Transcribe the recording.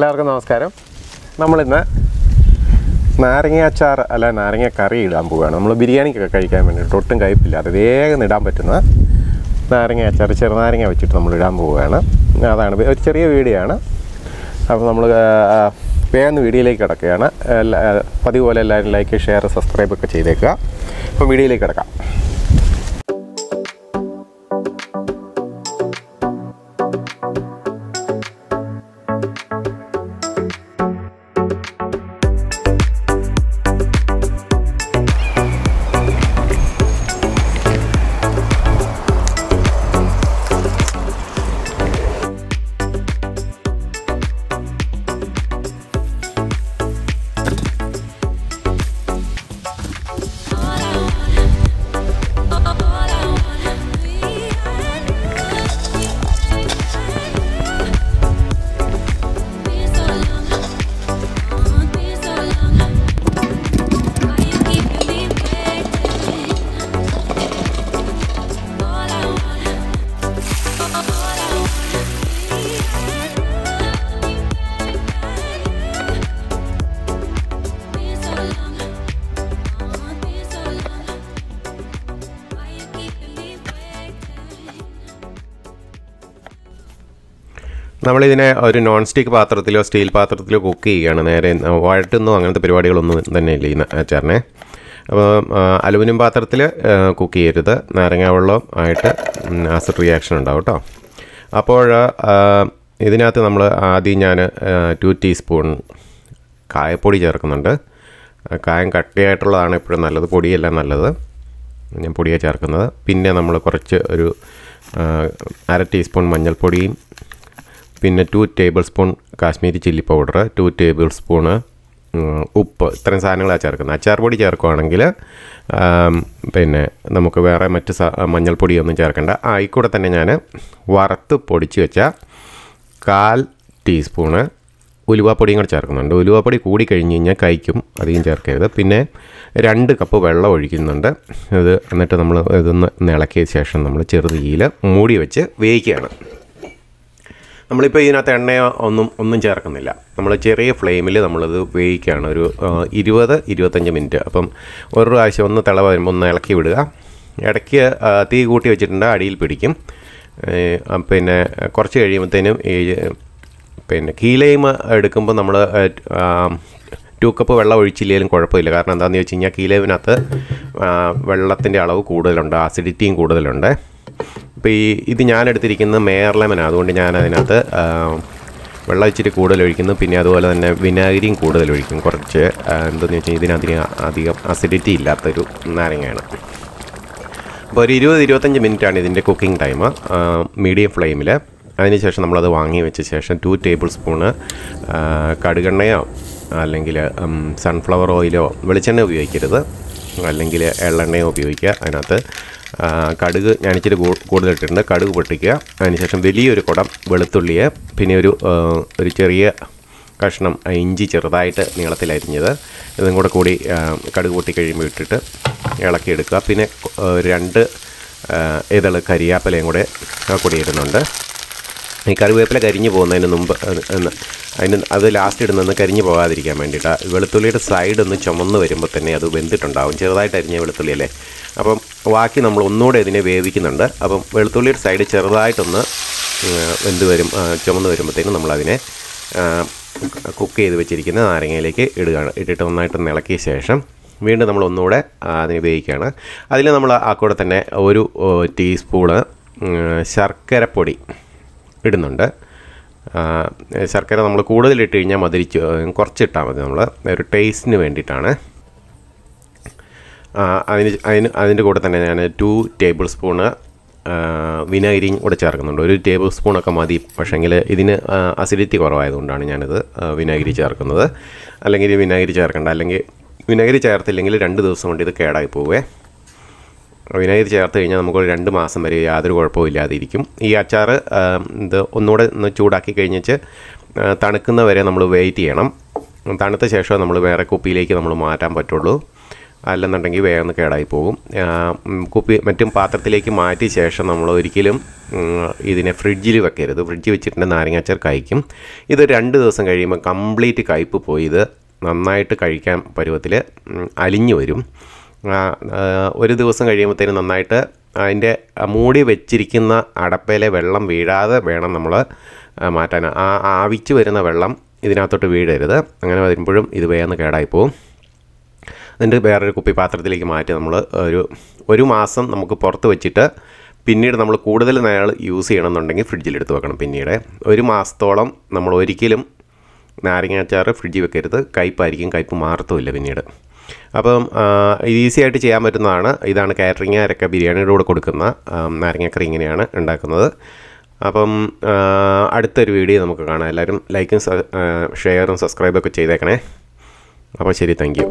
എല്ലാവർക്കും നമസ്കാരം. നമ്മളിന്ന് നാരങ്ങ അച്ചാർ അല്ല നാരങ്ങ കറി ഇടാൻ പോവുകയാണ്. നമ്മൾ ബിരിയാണിക്കൊക്കെ കഴിക്കാൻ വേണ്ടിയിട്ട് ഒട്ടും കയ്പില്ലാതെ വേഗം ഇടാൻ പറ്റുന്ന നാരങ്ങ അച്ചാർ ചെറുനാരങ്ങ വെച്ചിട്ട് നമ്മൾ ഇടാൻ പോവുകയാണ്. അതാണ് ഒരു ചെറിയ വീഡിയോ ആണ്. അപ്പോൾ നമ്മൾ വേഗം വീഡിയോയിലേക്ക് കിടക്കുകയാണ്. പതിവ് പോലെ എല്ലാവരും ലൈക്ക്, ഷെയർ, സബ്സ്ക്രൈബ് ഒക്കെ ചെയ്തേക്കുക. അപ്പോൾ വീഡിയോയിലേക്ക് കിടക്കാം. നമ്മളിതിനെ ഒരു നോൺ സ്റ്റിക്ക് പാത്രത്തിലോ സ്റ്റീൽ പാത്രത്തിലോ കുക്ക് ചെയ്യുകയാണ്. നേരെ വഴറ്റുന്നോ അങ്ങനത്തെ പരിപാടികളൊന്നും തന്നെ ഇല്ല ഈ അച്ചാറിനെ. അപ്പോൾ അലുമിനിയം പാത്രത്തിൽ കുക്ക് ചെയ്യരുത്. നാരങ്ങ വെള്ളം ആയിട്ട് ആസിഡ് റിയാക്ഷൻ ഉണ്ടാവും കേട്ടോ. അപ്പോൾ ഇതിനകത്ത് നമ്മൾ ആദ്യം ഞാൻ 2 ടീസ്പൂൺ കായപ്പൊടി ചേർക്കുന്നുണ്ട്. കായം കട്ടിയായിട്ടുള്ളതാണ് എപ്പോഴും നല്ലത്, പൊടിയല്ല നല്ലത്. ഞാൻ പൊടിയാണ് ചേർക്കുന്നത്. പിന്നെ നമ്മൾ കുറച്ച് ഒരു 1/2 ടീസ്പൂൺ മഞ്ഞൾപ്പൊടിയും, പിന്നെ 2 table spoon Kashmiri chilli powder, 2 table spoon ഉപ്പ്. ഇത്രയും സാധനങ്ങളാണ് ചേർക്കുന്നത്. അച്ചാർ പൊടി ചേർക്കുകയാണെങ്കിൽ പിന്നെ നമുക്ക് വേറെ മറ്റ് മഞ്ഞൾപ്പൊടിയൊന്നും ചേർക്കേണ്ട. ആയിക്കൂടെ തന്നെ ഞാൻ വറുത്ത് പൊടിച്ച് വെച്ച 1/4 ടീസ്പൂണ് ഉലുവാപ്പൊടിയും കൂടെ ചേർക്കുന്നുണ്ട്. ഉലുവാപ്പൊടി കൂടി കഴിഞ്ഞ് കഴിഞ്ഞാൽ കഴിക്കും, അധികം ചേർക്കരുത്. പിന്നെ 2 കപ്പ് വെള്ളം ഒഴിക്കുന്നുണ്ട്. ഇത് എന്നിട്ട് നമ്മൾ ഇതൊന്ന് ഇളക്കിയ ശേഷം നമ്മൾ ചെറുതീയിൽ മൂടി വെച്ച് വേവിക്കുകയാണ്. നമ്മളിപ്പോൾ ഇതിനകത്ത് എണ്ണയോ ഒന്നും ചേർക്കുന്നില്ല. നമ്മൾ ചെറിയ ഫ്ലെയിമിൽ നമ്മളിത് വേവിക്കുകയാണ് ഒരു 20-25 മിനിറ്റ്. അപ്പം ഒരു പ്രാവശ്യം ഒന്ന് തിള വരുമ്പോൾ ഒന്ന് ഇളക്കി വിടുക. ഇടയ്ക്ക് തീ കൂട്ടി വെച്ചിട്ടുണ്ട്, അടിയിൽ പിടിക്കും. പിന്നെ കുറച്ച് കഴിയുമ്പോഴത്തേനും പിന്നെ കീലയും എടുക്കുമ്പോൾ നമ്മൾ 2 കപ്പ് വെള്ളം ഒഴിച്ചില്ലെങ്കിലും കുഴപ്പമില്ല. കാരണം എന്താണെന്ന് വെച്ച് കഴിഞ്ഞാൽ കീലവിനകത്ത് വെള്ളത്തിൻ്റെ അളവ് കൂടുതലുണ്ട്, ആസിഡിറ്റിയും കൂടുതലുണ്ട്. ഇപ്പോൾ ഇത് ഞാൻ എടുത്തിരിക്കുന്നത് മേയർ ലെമനാണ്. അതുകൊണ്ട് ഞാൻ അതിനകത്ത് വെള്ളം ഇച്ചിരി കൂടുതൽ ഒഴിക്കുന്നു. പിന്നെ അതുപോലെ തന്നെ വിനാഗിരിയും കൂടുതൽ ഒഴിക്കും. കുറച്ച് എന്താണെന്ന് വെച്ചാൽ ഇതിനകത്ത് അധികം അസിഡിറ്റി ഇല്ലാത്തൊരു നാരങ്ങയാണ്. അപ്പോൾ ഒരു 20-25 മിനിറ്റാണ് ഇതിൻ്റെ കുക്കിംഗ് ടൈം, മീഡിയം ഫ്ലെയിമിൽ. അതിനുശേഷം നമ്മളത് വാങ്ങി വെച്ച ശേഷം 2 ടേബിൾ സ്പൂണ് കടുകെണ്ണയോ അല്ലെങ്കിൽ സൺഫ്ലവർ ഓയിലോ, വെളിച്ചെണ്ണ ഉപയോഗിക്കരുത്, അല്ലെങ്കിൽ എള്ളെണ്ണയോ ഉപയോഗിക്കുക. അതിനകത്ത് കടുക് ഞാനിച്ചിരി കൂടുതലിട്ടിട്ടുണ്ട്. കടുക് പൊട്ടിക്കുക. അതിനുശേഷം വലിയൊരു കുടം വെളുത്തുള്ളിയെ, പിന്നെ ഒരു ചെറിയ കഷ്ണം ഇഞ്ചി ചെറുതായിട്ട് നീളത്തിലരിഞ്ഞത്, ഇതും കൂടി കടുക് പൊട്ടി കഴിയുമ്പോൾ ഇട്ടിട്ട് ഇളക്കിയെടുക്കുക. പിന്നെ 2 ഇതൾ കരിയാപ്പിലയും കൂടെ കൂടി ഇടുന്നുണ്ട്. ഈ കറിവേപ്പില കരിഞ്ഞു പോകുന്നതിന് മുമ്പ് അത് ലാസ്റ്റ് ഇടുന്നതെന്ന് കരിഞ്ഞു പോകാതിരിക്കാൻ വേണ്ടിയിട്ടാണ്. വെളുത്തുള്ളിയുടെ സൈഡ് ഒന്ന് ചുമന്ന് വരുമ്പോൾ തന്നെ അത് വെന്തിട്ടുണ്ടാവും. ചെറുതായിട്ട് അരിഞ്ഞ വെളുത്തുള്ളി അല്ലേ. അപ്പം ബാക്കി നമ്മൾ ഒന്നുകൂടെ ഇതിനെ വേവിക്കുന്നുണ്ട്. അപ്പം വെളുത്തുള്ളിയുടെ സൈഡ് ചെറുതായിട്ടൊന്ന് ചുമന്ന് വരുമ്പോഴത്തേനും നമ്മളതിനെ കുക്ക് ചെയ്ത് വെച്ചിരിക്കുന്ന നാരങ്ങയിലേക്ക് ഇടുകയാണ്. ഇട്ടിട്ട് നന്നായിട്ട് ഇളക്കിയ ശേഷം വീണ്ടും നമ്മൾ ഒന്നുകൂടെ അതിനെ വേവിക്കുകയാണ്. അതിൽ നമ്മൾ ആ കൂടെ തന്നെ 1 ടീസ്പൂണ് ശർക്കരപ്പൊടി ഇടുന്നുണ്ട്. ശർക്കര നമ്മൾ കൂടുതലിട്ട് കഴിഞ്ഞാൽ കുറച്ചിട്ടാൽ മതി. നമ്മൾ ഒരു ടേസ്റ്റിന് വേണ്ടിയിട്ടാണ്. അതിൻ്റെ കൂടെ തന്നെ ഞാൻ 2 ടേബിൾ സ്പൂണ് വിനാഗിരിയും കൂടെ ചേർക്കുന്നുണ്ട്. 1 ടേബിൾ സ്പൂണൊക്കെ മതി. പക്ഷേങ്കിൽ ഇതിന് അസിഡിറ്റി കുറവായതുകൊണ്ടാണ് ഞാനിത് വിനാഗിരി ചേർക്കുന്നത്. അല്ലെങ്കിൽ വിനാഗിരി ചേർക്കേണ്ട. അല്ലെങ്കിൽ വിനാഗിരി ചേർത്തില്ലെങ്കിൽ 2 ദിവസം കൊണ്ട് ഇത് കേടായി പോവേ. വിനാഗിരി ചേർത്ത് കഴിഞ്ഞാൽ നമുക്ക് 2 മാസം വരെ യാതൊരു കുഴപ്പവും ഇല്ലാതിരിക്കും. ഈ അച്ചാർ ഇത് ഒന്നുകൂടെ ചൂടാക്കി കഴിഞ്ഞിട്ട് തണുക്കുന്ന വരെ നമ്മൾ വെയിറ്റ് ചെയ്യണം. തണുത്ത ശേഷം നമ്മൾ വേറെ കുപ്പിയിലേക്ക് നമ്മൾ മാറ്റാൻ പറ്റുള്ളൂ. അല്ലെന്നുണ്ടെങ്കിൽ വേഗം കേടായി പോകും. മറ്റും പാത്രത്തിലേക്ക് മാറ്റിയ ശേഷം നമ്മൾ ഒരിക്കലും ഇതിനെ ഫ്രിഡ്ജിൽ വെക്കരുത്. ഫ്രിഡ്ജിൽ വെച്ചിട്ടുണ്ടെങ്കിൽ നാരങ്ങാച്ചാർ കഴിക്കും. ഇത് 2 ദിവസം കഴിയുമ്പോൾ കംപ്ലീറ്റ് കയ്പ്പ് പോയി ഇത് നന്നായിട്ട് കഴിക്കാൻ പരുവത്തിൽ അലിഞ്ഞു വരും. 1 ദിവസം കഴിയുമ്പോഴത്തേനും നന്നായിട്ട് അതിൻ്റെ മൂടി വെച്ചിരിക്കുന്ന അടപ്പയിലെ വെള്ളം വീഴാതെ വേണം നമ്മൾ മാറ്റാൻ. ആവിച്ച് വരുന്ന വെള്ളം ഇതിനകത്തോട്ട് വീഴരുത്. അങ്ങനെ വരുമ്പോഴും ഇത് വേഗം കേടായിപ്പോവും. എന്നിട്ട് വേറൊരു കുപ്പി പാത്രത്തിലേക്ക് മാറ്റി നമ്മൾ ഒരു മാസം നമുക്ക് പുറത്ത് വെച്ചിട്ട് പിന്നീട് നമ്മൾ കൂടുതൽ നാൾ യൂസ് ചെയ്യണമെന്നുണ്ടെങ്കിൽ ഫ്രിഡ്ജിലെടുത്ത് വെക്കണം. പിന്നീട് 1 മാസത്തോളം നമ്മൾ ഒരിക്കലും നാരങ്ങാച്ചാർ ഫ്രിഡ്ജിൽ വെക്കരുത്. കയ്പ്പായിരിക്കും, കയ്പ്പ് മാറത്തുമില്ല പിന്നീട്. അപ്പം ഈസി ആയിട്ട് ചെയ്യാൻ പറ്റുന്നതാണ്. ഇതാണ് കാറ്ററിംഗുകാരൊക്കെ ബിരിയാണിയുടെ കൂടെ കൊടുക്കുന്ന നാരങ്ങാക്കറി. ഇങ്ങനെയാണ് ഉണ്ടാക്കുന്നത്. അപ്പം അടുത്തൊരു വീഡിയോ നമുക്ക് കാണാം. എല്ലാവരും ലൈക്കും ഷെയറും സബ്സ്ക്രൈബൊക്കെ ചെയ്തേക്കണേ. അപ്പോൾ ശരി, താങ്ക് യു.